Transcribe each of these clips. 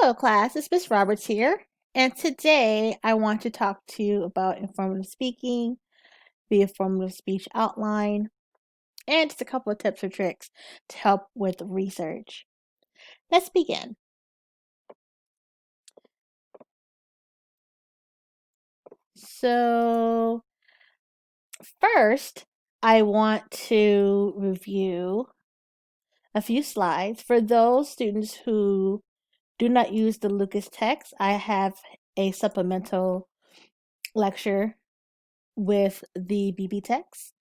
Hello, class. It's Miss Roberts here, and today I want to talk to you about informative speaking, the informative speech outline, and just a couple of tips or tricks to help with research. Let's begin. So, first, I want to review a few slides. For those students who do not use the Lucas text, I have a supplemental lecture with the BB text.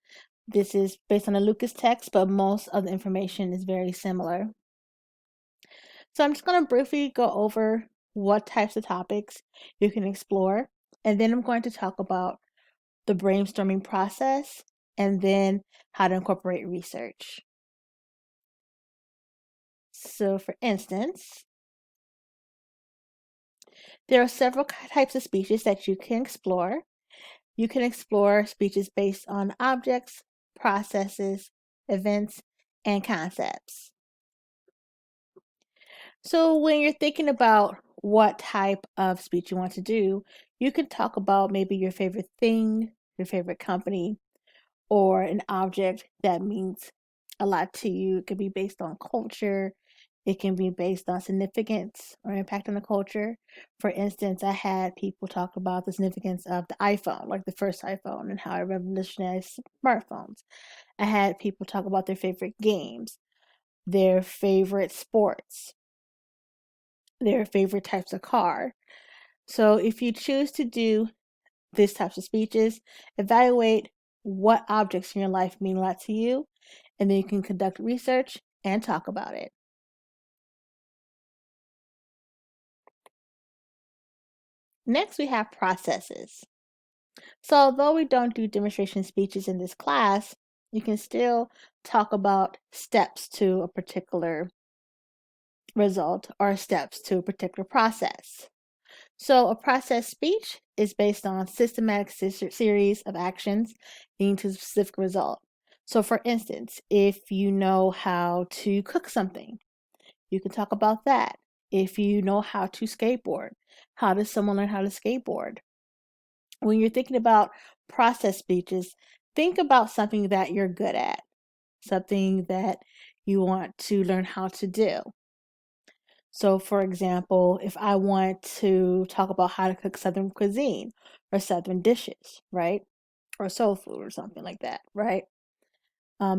This is based on a Lucas text, but most of the information is very similar. So I'm just going to briefly go over what types of topics you can explore, and then I'm going to talk about the brainstorming process and then how to incorporate research. So for instance, there are several types of speeches that you can explore. You can explore speeches based on objects, processes, events, and concepts. So when you're thinking about what type of speech you want to do, you can talk about maybe your favorite thing, your favorite company, or an object that means a lot to you. It can be based on culture. It can be based on significance or impact on the culture. For instance, I had people talk about the significance of the iPhone, like the first iPhone, and how it revolutionized smartphones. I had people talk about their favorite games, their favorite sports, their favorite types of car. So if you choose to do these types of speeches, evaluate what objects in your life mean a lot to you, and then you can conduct research and talk about it. Next, we have processes. So although we don't do demonstration speeches in this class, you can still talk about steps to a particular result or steps to a particular process. So a process speech is based on a systematic series of actions leading to a specific result. So for instance, if you know how to cook something, you can talk about that. If you know how to skateboard, how does someone learn how to skateboard? When you're thinking about process speeches, think about something that you're good at, something that you want to learn how to do. So, for example, if I want to talk about how to cook Southern cuisine or Southern dishes, right? Or soul food or something like that, right?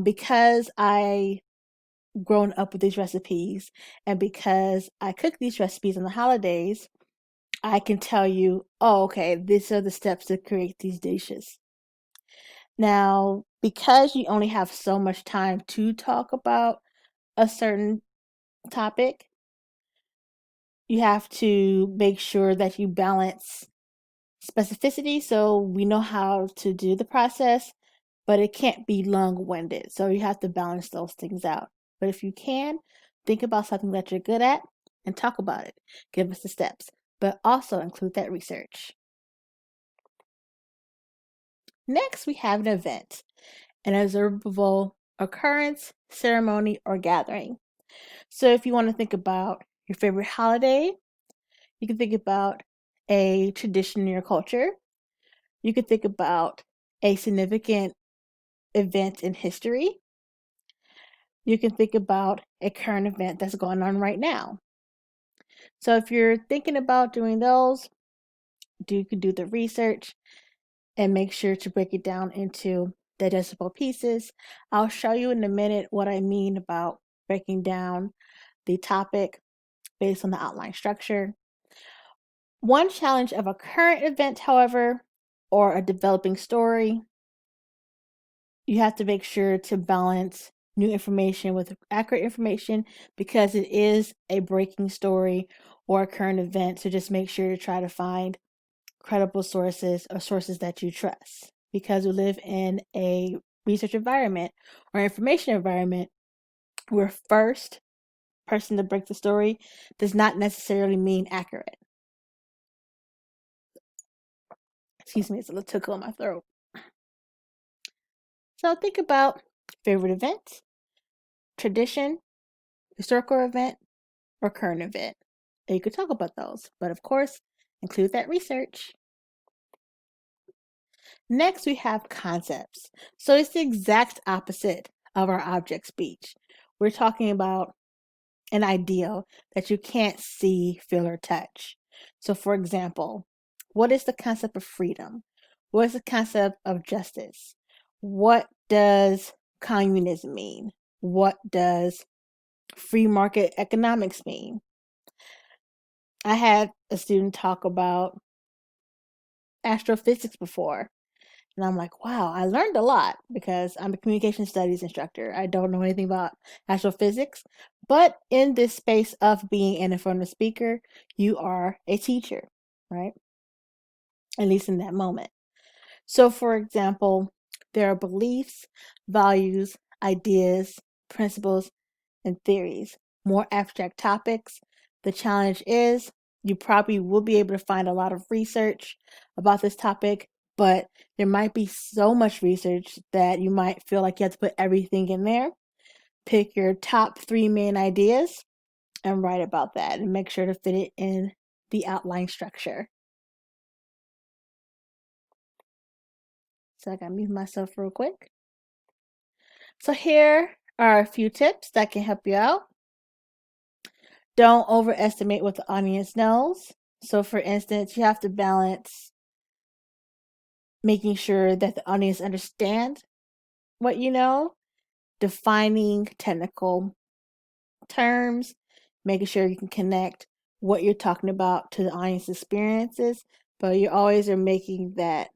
Because I grown up with these recipes and because I cook these recipes on the holidays, I can tell you, oh, okay, these are the steps to create these dishes. Now, because you only have so much time to talk about a certain topic, you have to make sure that you balance specificity so we know how to do the process, but it can't be long-winded. So you have to balance those things out. But if you can, think about something that you're good at and talk about it. Give us the steps, but also include that research. Next, we have an event, an observable occurrence, ceremony, or gathering. So if you want to think about your favorite holiday, you can think about a tradition in your culture. You could think about a significant event in history. You can think about a current event that's going on right now. So if you're thinking about doing those, you can do the research and make sure to break it down into digestible pieces. I'll show you in a minute what I mean about breaking down the topic based on the outline structure. One challenge of a current event, however, or a developing story, you have to make sure to balance new information with accurate information because it is a breaking story or a current event. So just make sure to try to find credible sources or sources that you trust. Because we live in a research environment or information environment where first person to break the story does not necessarily mean accurate. Excuse me, it's a little tickle in my throat. So think about favorite events, tradition, historical event, or current event. and you could talk about those. But of course, include that research. Next, we have concepts. So it's the exact opposite of our object speech. We're talking about an ideal that you can't see, feel, or touch. So, for example, what is the concept of freedom? What is the concept of justice? What does communism mean? What does free market economics mean? I had a student talk about astrophysics before. And I'm like, wow, I learned a lot because I'm a communication studies instructor. I don't know anything about astrophysics, but in this space of being an informal speaker, you are a teacher, right? At least in that moment. So, for example, there are beliefs, values, ideas, principles, and theories, more abstract topics. The challenge is you probably will be able to find a lot of research about this topic, but there might be so much research that you might feel like you have to put everything in there. Pick your top 3 main ideas and write about that and make sure to fit it in the outline structure. So I gotta mute myself real quick. So here are a few tips that can help you out. Don't overestimate what the audience knows. So, for instance, you have to balance making sure that the audience understand what you know, defining technical terms, making sure you can connect what you're talking about to the audience experiences, but you always are making that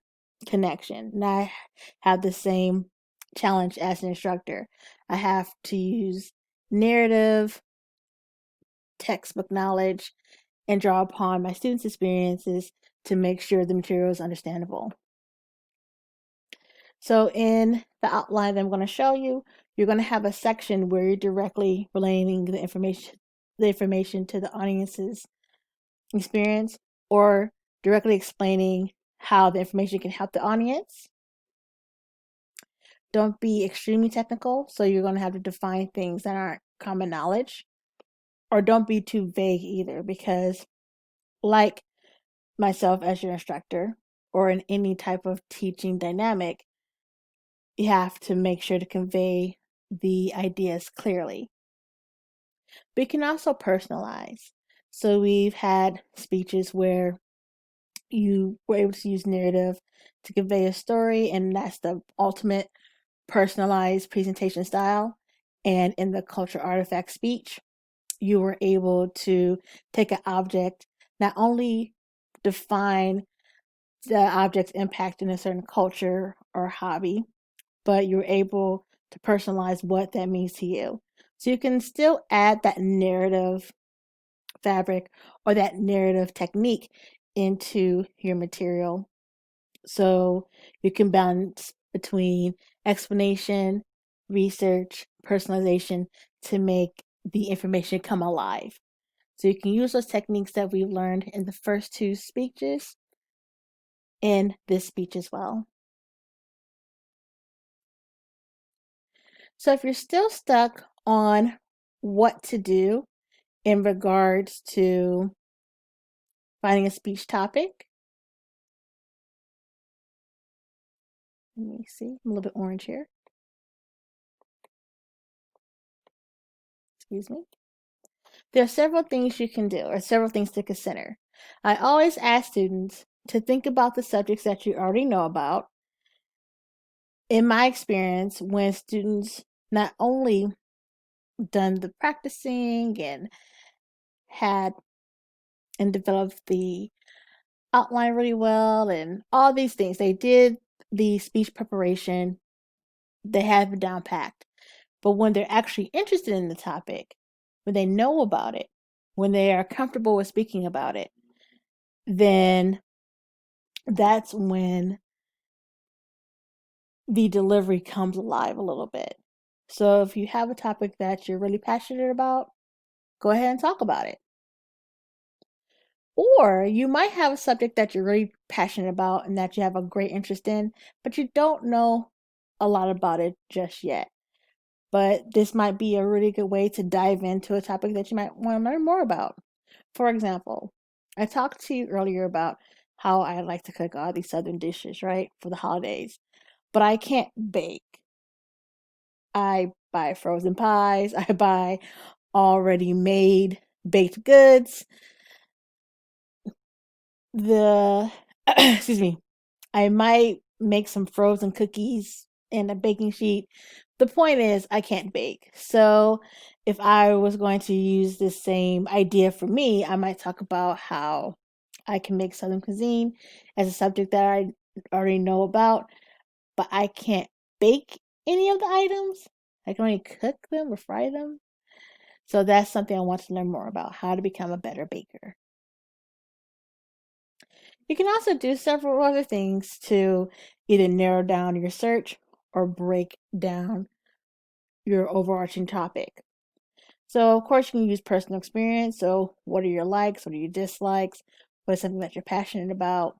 connection. And I have the same challenge as an instructor. I have to use narrative, textbook knowledge, and draw upon my students' experiences to make sure the material is understandable. So in the outline that I'm going to show you, you're going to have a section where you're directly relating the information to the audience's experience, or directly explaining how the information can help the audience. Don't be extremely technical, so you're going to have to define things that aren't common knowledge. Or don't be too vague either, because like myself as your instructor, or in any type of teaching dynamic, you have to make sure to convey the ideas clearly. But you can also personalize. So we've had speeches where you were able to use narrative to convey a story, and that's the ultimate personalized presentation style. And in the culture artifact speech, you were able to take an object, not only define the object's impact in a certain culture or hobby, but you're able to personalize what that means to you. So you can still add that narrative fabric or that narrative technique into your material. So you can balance between explanation, research, personalization to make the information come alive. So you can use those techniques that we've learned in the first 2 speeches in this speech as well. So if you're still stuck on what to do in regards to finding a speech topic, let me see, I'm a little bit orange here. Excuse me. There are several things you can do, or several things to consider. I always ask students to think about the subjects that you already know about. In my experience, when students not only done the practicing and had and developed the outline really well and all these things, they did the speech preparation, they have it down packed. But when they're actually interested in the topic, when they know about it, when they are comfortable with speaking about it, then that's when the delivery comes alive a little bit. So if you have a topic that you're really passionate about, go ahead and talk about it. Or you might have a subject that you're really passionate about and that you have a great interest in, but you don't know a lot about it just yet. But this might be a really good way to dive into a topic that you might want to learn more about. For example, I talked to you earlier about how I like to cook all these southern dishes, right, for the holidays, but I can't bake. I buy frozen pies, I buy already made baked goods. The excuse me, I might make some frozen cookies in a baking sheet. The point is, I can't bake. So, if I was going to use this same idea for me, I might talk about how I can make Southern cuisine as a subject that I already know about, but I can't bake any of the items. I can only cook them or fry them. So, that's something I want to learn more about, how to become a better baker. You can also do several other things to either narrow down your search or break down your overarching topic. So, of course, you can use personal experience. So, what are your likes? What are your dislikes? What is something that you're passionate about?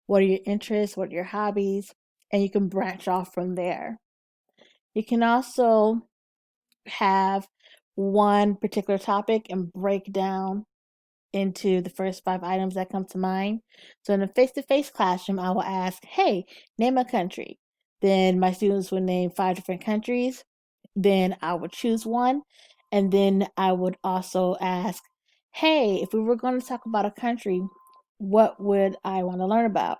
What are your interests? What are your hobbies? And you can branch off from there. You can also have one particular topic and break down into the first 5 items that come to mind. So in a face-to-face classroom, I will ask, hey, name a country. Then my students would name 5 different countries. Then I would choose one. And then I would also ask, hey, if we were going to talk about a country, what would I want to learn about?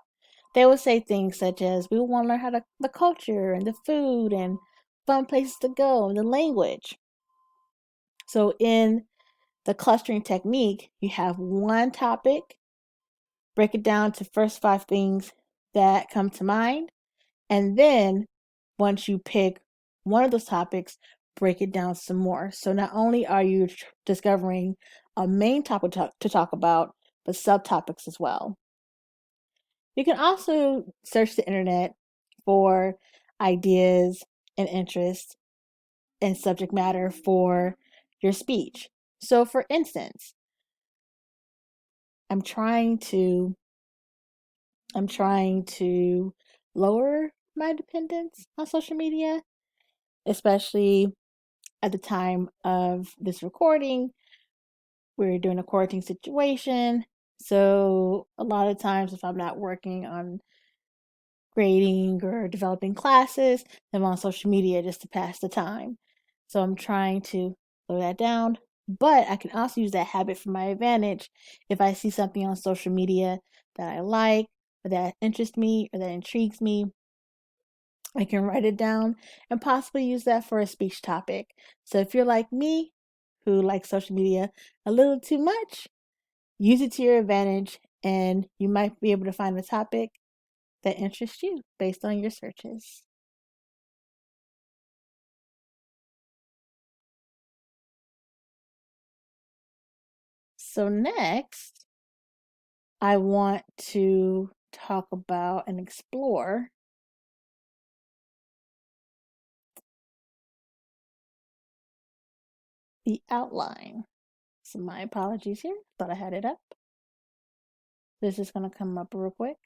They would say things such as, we want to learn how the culture and the food and fun places to go and the language. So in the clustering technique, you have one topic, break it down to first 5 things that come to mind, and then once you pick one of those topics, break it down some more. So not only are you discovering a main topic to talk about, but subtopics as well. You can also search the internet for ideas and interests and subject matter for your speech. So for instance, I'm trying to lower my dependence on social media, especially at the time of this recording. We're doing a quarantine situation. So a lot of times if I'm not working on grading or developing classes, I'm on social media just to pass the time. So I'm trying to slow that down. But I can also use that habit for my advantage if I see something on social media that I like, or that interests me, or that intrigues me. I can write it down and possibly use that for a speech topic. So if you're like me, who likes social media a little too much, use it to your advantage and you might be able to find a topic that interests you based on your searches. So next, I want to talk about and explore the outline. So my apologies here. Thought I had it up. This is going to come up real quick.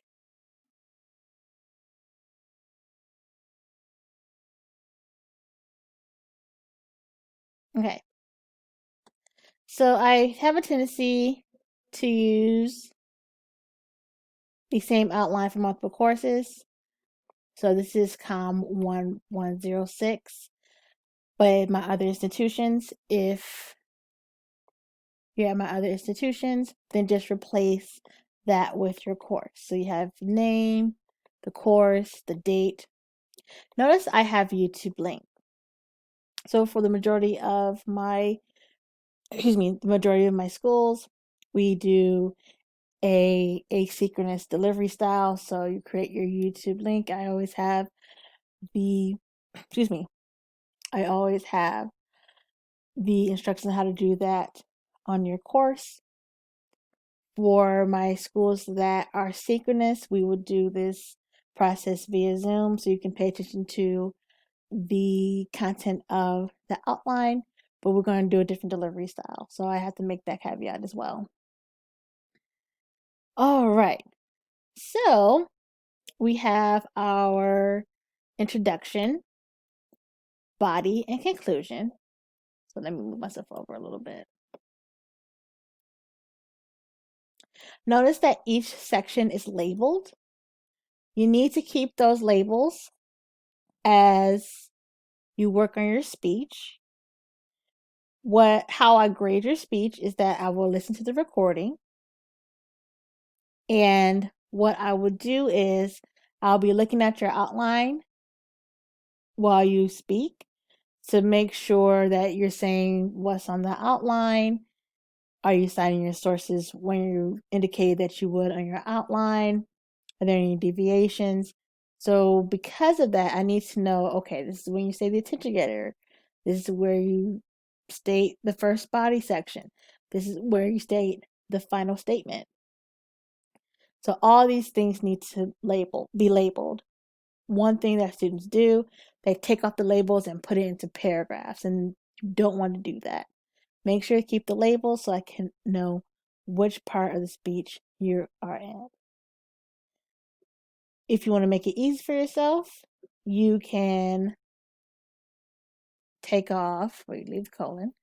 Okay. So I have a tendency to use the same outline for multiple courses. So this is COM 1106. But my other institutions, if you have my other institutions, then just replace that with your course. So you have name, the course, the date. Notice I have YouTube link. So for the majority of my schools, we do a asynchronous delivery style. So you create your YouTube link. I always have the instructions on how to do that on your course. For my schools that are synchronous, we would do this process via Zoom, so you can pay attention to the content of the outline, but we're going to do a different delivery style. So I have to make that caveat as well. All right. So we have our introduction, body, and conclusion. So let me move myself over a little bit. Notice that each section is labeled. You need to keep those labels as you work on your speech. How I grade your speech is that I will listen to the recording, and what I would do is I'll be looking at your outline while you speak to make sure that you're saying what's on the outline. Are you citing your sources when you indicated that you would on your outline? Are there any deviations? So because of that, I need to know, okay, this is when you say the attention getter. This is where you state the first body section. This is where you state the final statement. So all these things need to be labeled. One thing that students do, they take off the labels and put it into paragraphs, and you don't want to do that. Make sure to keep the labels so I can know which part of the speech you are in. If you want to make it easy for yourself, you can take off, or you leave the colon.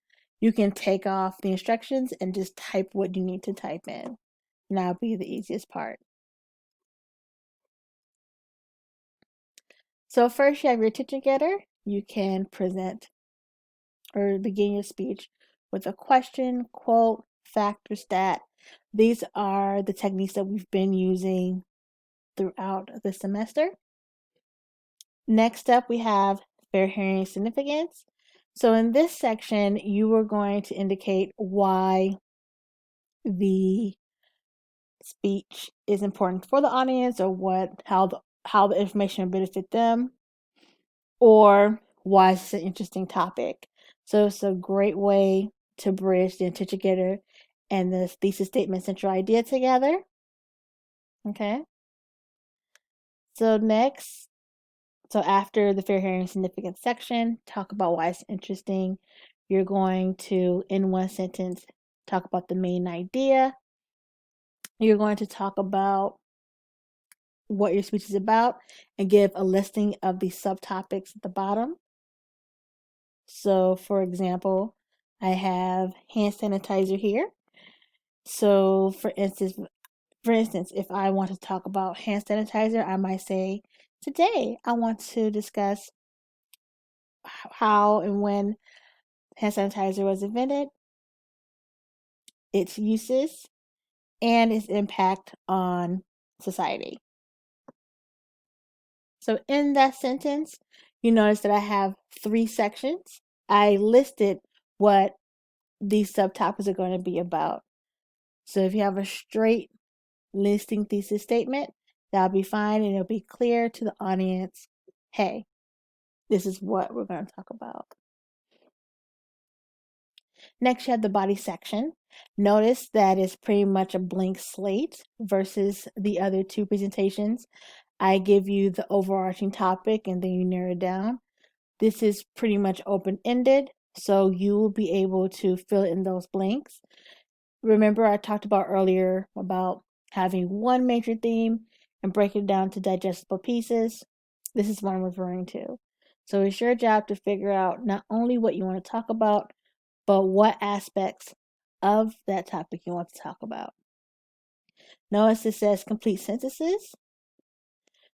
You can take off the instructions and just type what you need to type in. And that'll be the easiest part. So first you have your attention getter. You can present or begin your speech with a question, quote, fact, or stat. These are the techniques that we've been using throughout the semester. Next up, we have fair hearing significance. So in this section, you are going to indicate why the speech is important for the audience, or how the information will benefit them, or why it's an interesting topic. So it's a great way to bridge the attention getter and the thesis statement central idea together. Okay. So after the fair hearing significance section, talk about why it's interesting. You're going to, in one sentence, talk about the main idea. You're going to talk about what your speech is about and give a listing of the subtopics at the bottom. So, for example, I have hand sanitizer here. So, for instance, if I want to talk about hand sanitizer, I might say, today I want to discuss how and when hand sanitizer was invented, its uses, and its impact on society. So in that sentence, you notice that I have 3 sections. I listed what these subtopics are going to be about. So if you have a straight listing thesis statement, that'll be fine, and it'll be clear to the audience, hey, this is what we're going to talk about. Next, you have the body section. Notice that it's pretty much a blank slate versus the other 2 presentations. I give you the overarching topic and then you narrow it down. This is pretty much open-ended, so you will be able to fill in those blanks. Remember, I talked about earlier about having one major theme and breaking it down to digestible pieces. This is what I'm referring to. So it's your job to figure out not only what you want to talk about, but what aspects of that topic you want to talk about. Notice it says complete sentences.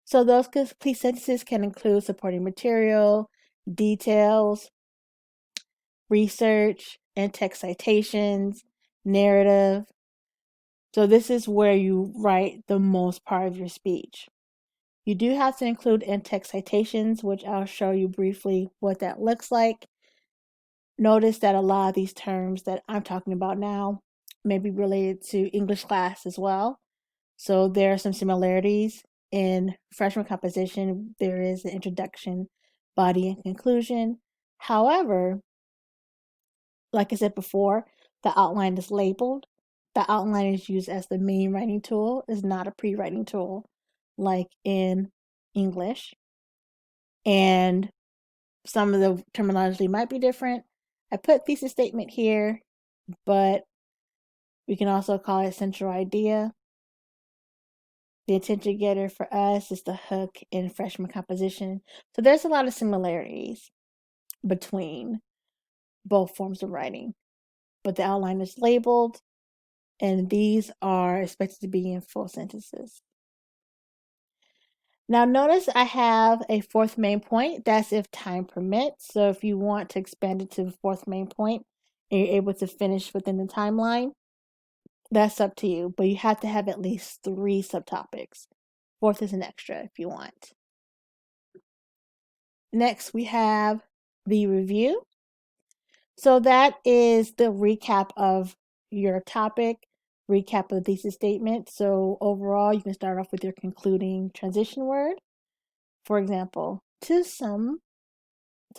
So those complete sentences can include supporting material, details, research, in-text citations, narrative. So this is where you write the most part of your speech. You do have to include in-text citations, which I'll show you briefly what that looks like. Notice that a lot of these terms that I'm talking about now may be related to English class as well. So there are some similarities. In freshman composition, there is an introduction, body, and conclusion. However, like I said before, the outline is labeled. The outline is used as the main writing tool, is not a pre-writing tool like in English. And some of the terminology might be different. I put thesis statement here, but we can also call it central idea. The attention getter for us is the hook in freshman composition. So there's a lot of similarities between both forms of writing. But the outline is labeled. and these are expected to be in full sentences. Now notice I have a fourth main point. That's if time permits. So if you want to expand it to the fourth main point and you're able to finish within the timeline, that's up to you. But you have to have at least 3 subtopics. Fourth is an extra if you want. Next, we have the review. So that is the recap of your topic, recap of the thesis statement. So overall, you can start off with your concluding transition word. For example, to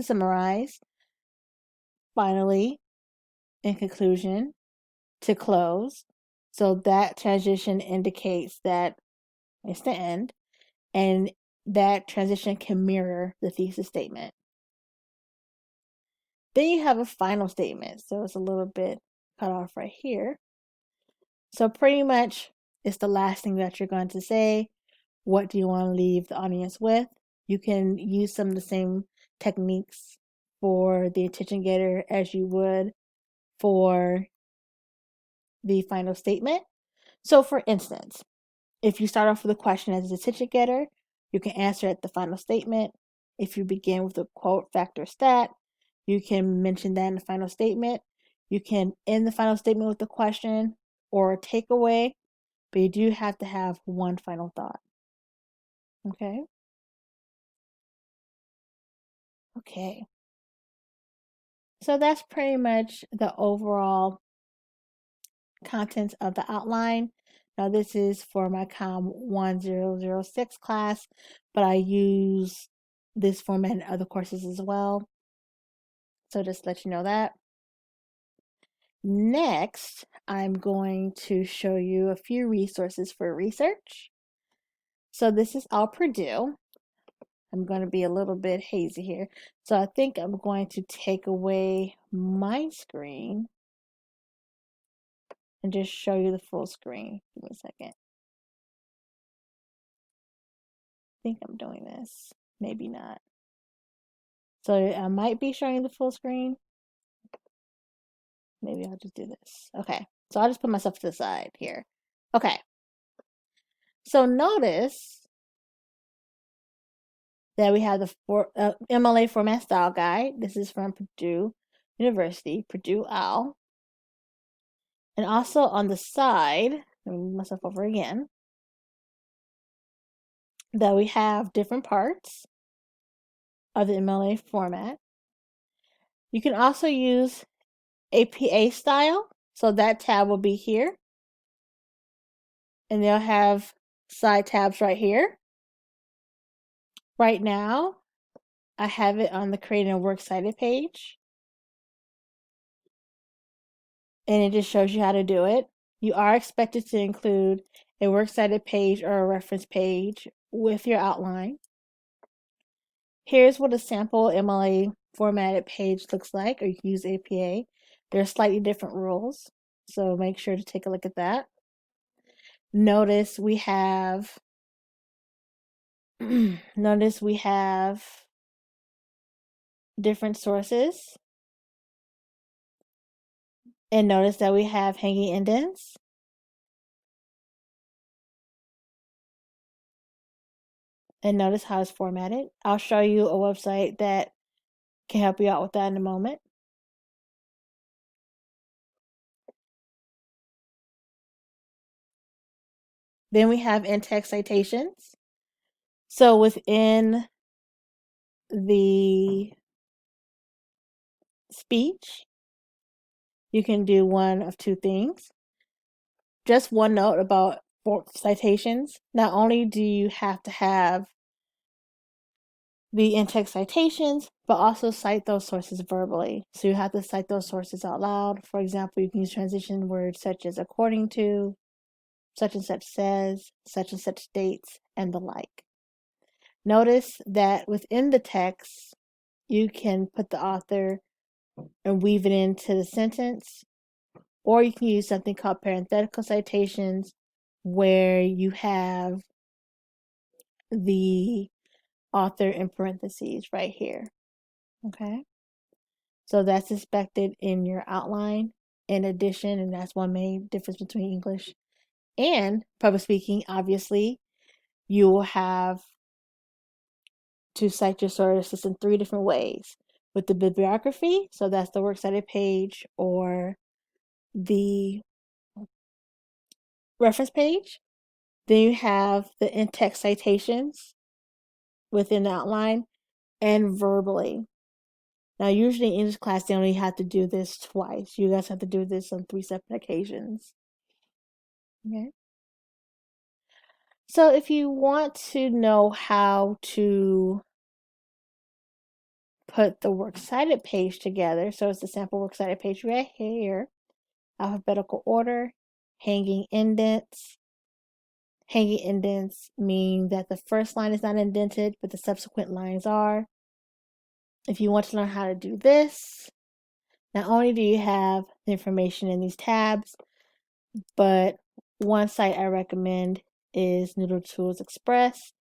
summarize, finally, in conclusion, to close. So that transition indicates that it's the end, and that transition can mirror the thesis statement. Then you have a final statement. So it's a little bit cut off right here. So pretty much it's the last thing that you're going to say. What do you want to leave the audience with? You can use some of the same techniques for the attention getter as you would for the final statement. So for instance, if you start off with a question as an attention getter, you can answer at the final statement. If you begin with a quote, fact, or stat, you can mention that in the final statement. You can end the final statement with a question or a takeaway, but you do have to have one final thought. Okay? Okay. So that's pretty much the overall contents of the outline. Now this is for my COM 1006 class, but I use this format in other courses as well. So just let you know that. Next, I'm going to show you a few resources for research. So this is all Purdue. I'm going to be a little bit hazy here. So I think I'm going to take away my screen and just show you the full screen. Give me a second. I think I'm doing this. Maybe not. So I might be showing the full screen. Maybe I'll just do this. Okay. So I'll just put myself to the side here. Okay. So notice that we have the MLA Format Style Guide. This is from Purdue University, Purdue OWL. And also on the side, let me move myself over again, that we have different parts of the MLA format. You can also use APA style. So that tab will be here. And they'll have side tabs right here. Right now, I have it on the Creating a Works Cited page. And it just shows you how to do it. You are expected to include a works cited page or a reference page with your outline. Here's what a sample MLA formatted page looks like, or you can use APA. There are slightly different rules, so make sure to take a look at that. Notice we have different sources. And notice that we have hanging indents. And notice how it's formatted. I'll show you a website that can help you out with that in a moment. Then we have in-text citations. So within the speech, you can do one of two things. Just one note about citations. Not only do you have to have the in-text citations, but also cite those sources verbally. So you have to cite those sources out loud. For example, you can use transition words such as according to, such and such says, such and such states, and the like. Notice that within the text, you can put the author and weave it into the sentence, or you can use something called parenthetical citations, where you have the author in parentheses right here. Okay, so that's expected in your outline. in addition, and that's one main difference between English and public speaking. Obviously, you will have to cite your sources in 3 different ways. With the bibliography, so that's the works cited page or the reference page. Then you have the in-text citations within the outline and verbally. Now, usually in English class, they only have to do this twice. You guys have to do this on 3 separate occasions. Okay. So if you want to know how to put the works cited page together, so it's the sample works cited page right here, alphabetical order, hanging indents. Hanging indents mean that the first line is not indented, but the subsequent lines are. If you want to learn how to do this, not only do you have the information in these tabs, but one site I recommend is Noodle Tools Express.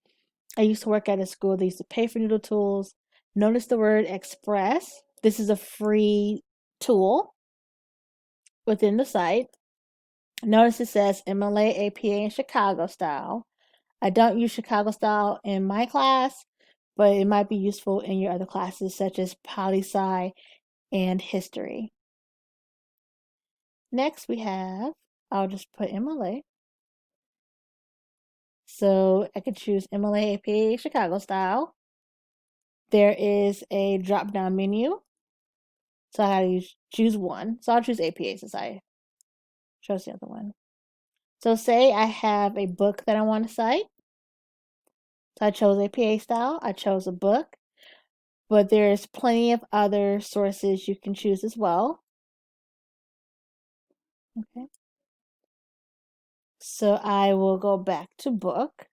I used to work at a school that used to pay for Noodle Tools. Notice the word Express. This is a free tool within the site. Notice it says MLA, APA, and Chicago style. I don't use Chicago style in my class, but it might be useful in your other classes such as poli-sci and history. Next we have, I'll just put MLA. So I could choose MLA, APA, Chicago style. There is a drop-down menu. So I gotta choose one. So I'll choose APA since I chose the other one. So say I have a book that I want to cite. So I chose APA style. I chose a book. But there's plenty of other sources you can choose as well. Okay. So I will go back to book.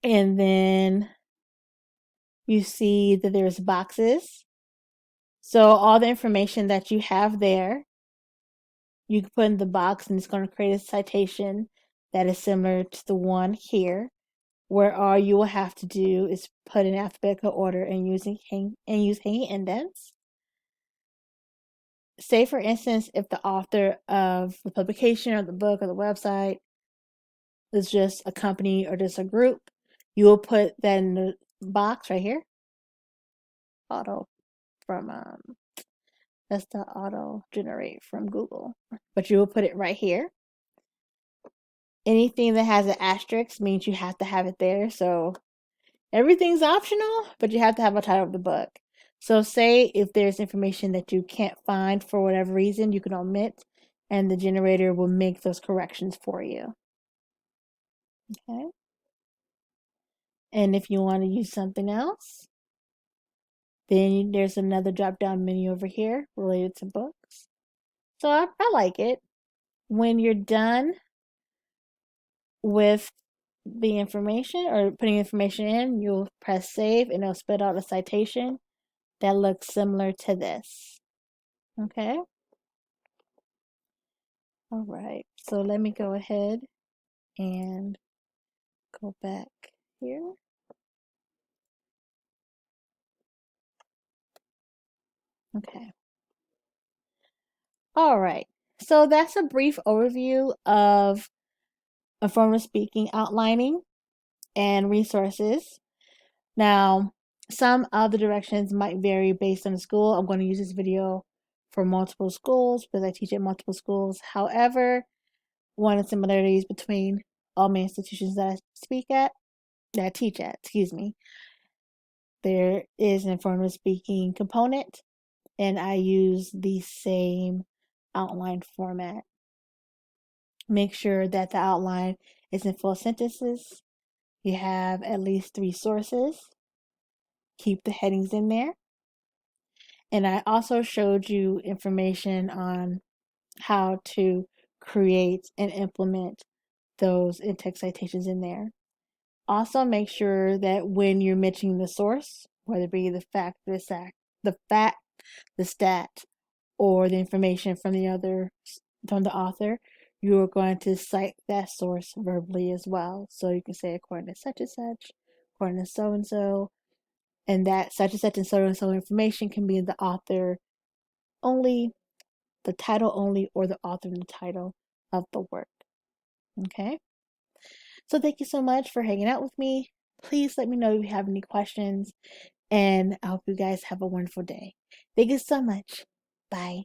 And then you see that there's boxes. So all the information that you have there, you can put in the box and it's going to create a citation that is similar to the one here, where all you will have to do is put in alphabetical order and use hanging indents. Say, for instance, if the author of the publication or the book or the website is just a company or just a group, you will put that in the box right here. Auto from that's the auto generate from Google, but you will put it right here. Anything that has an asterisk means you have to have it there. So everything's optional, but you have to have a title of the book. So say if there's information that you can't find for whatever reason, you can omit, and the generator will make those corrections for you. Okay. And if you want to use something else, then there's another drop-down menu over here related to books. So I like it. When you're done with the information or putting information in, you'll press save and it'll spit out a citation that looks similar to this. Okay. All right. So let me go ahead and go back here. Okay. All right. So that's a brief overview of informal speaking outlining and resources. Now, some of the directions might vary based on the school. I'm going to use this video for multiple schools because I teach at multiple schools. However, one of the similarities between all my institutions that I teach at, there is an informal speaking component, and I use the same outline format. Make sure that the outline is in full sentences. You have at least 3 sources. Keep the headings in there. And I also showed you information on how to create and implement those in-text citations in there. Also, make sure that when you're mentioning the source, whether it be the fact, the stat, or the information from the author, you are going to cite that source verbally as well. So you can say according to such and such, according to so and so, and that such and so information can be the author only, the title only, or the author and the title of the work. Okay? So thank you so much for hanging out with me. Please let me know if you have any questions, and I hope you guys have a wonderful day. Thank you so much. Bye.